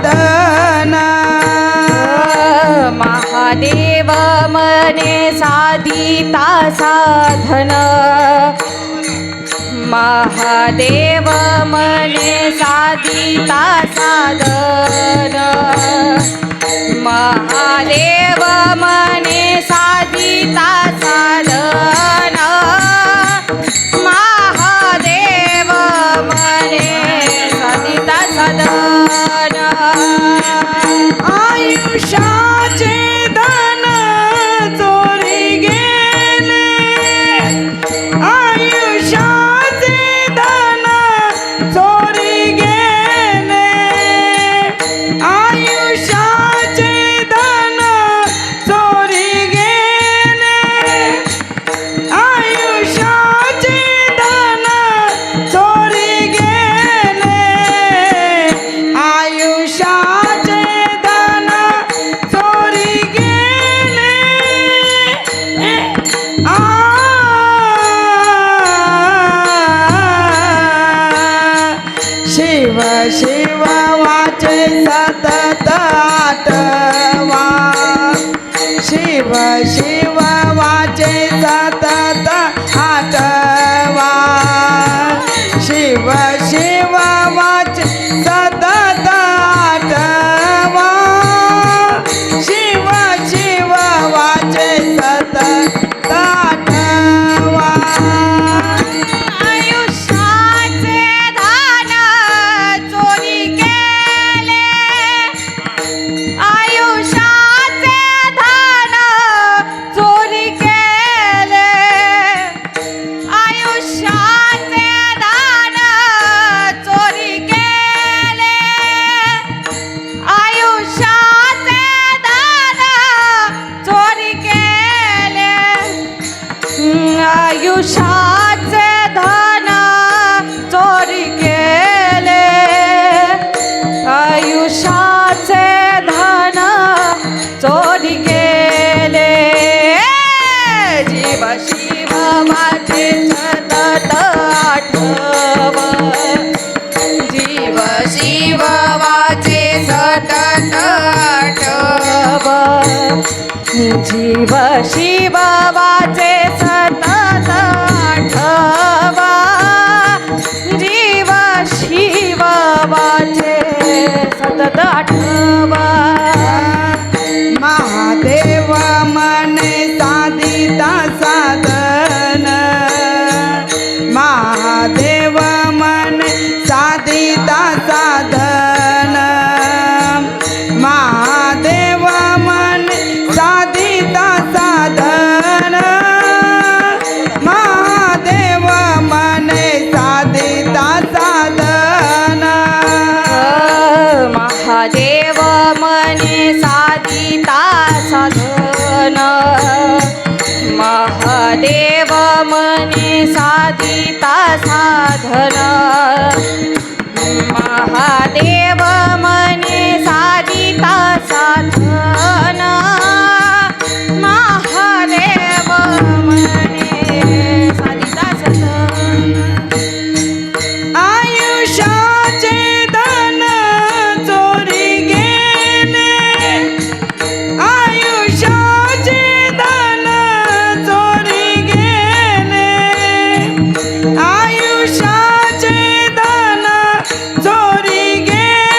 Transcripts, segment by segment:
साधन महादेव मने साधिता साधन महादेव मने साधिता साधन महादेव मने साधिता साधन महादेव मने साधिता साधन आयुष्याचे धन चोरी गेले आयुष्याचे धन चोरी गेले आयुष्याचे धन चोरी गेले आयुष्याचे धन चोरी गेले आयुष्याचे धन चोरी गेले शिव शिव वाचे सतत आठवा शिव शिव वाचे सतत आठवा शिव शिव वाचे सतत आठवा शिव शिव वाचे सतत आठवा आयुष्याचे धन चोरी गेले आयुष्याचे धन चोरी गेले आयुष्याचे धन चोरी गेले आयुष्याचे धन चोरी गेले आयुष्याचे धन चोरी केले आयुष्याचे धन चोरी केले जीव शिव माझे सतत आठव जीव शिव वाचे सतत आठव जीव शिव वाचे सतत आठवा जीव शिव वाचे सतत आठवा महादेव मने साधिता साधन महादेव मने साधिता साधन महादेव मने साधिता साधन महादेव मने साधिता साधन महादेव मने साधिता साधन महादेव मने साधिता साधन महादेव मने साधिता साधन महादेव मने साधिता साधन आयुष्याचे धन चोरी गेले आयुष्याचे धन चोरी गेले आयुष्याचे धन चोरी गेले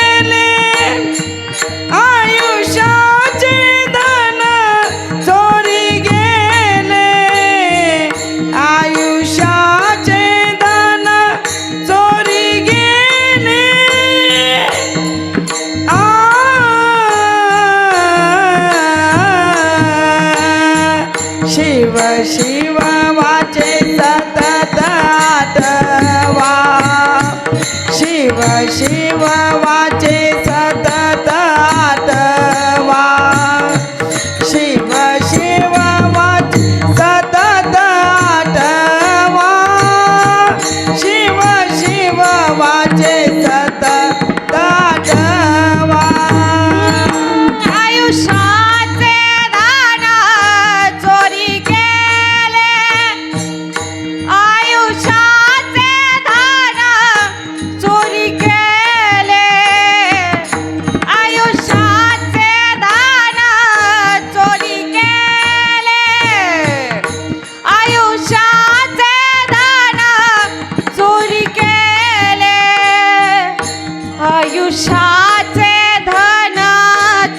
आयुष्याचे धन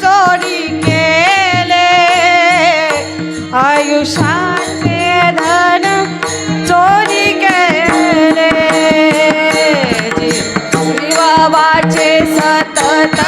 चोरी केले आयुष्याचे धन चोरी केले जीवाचे सतत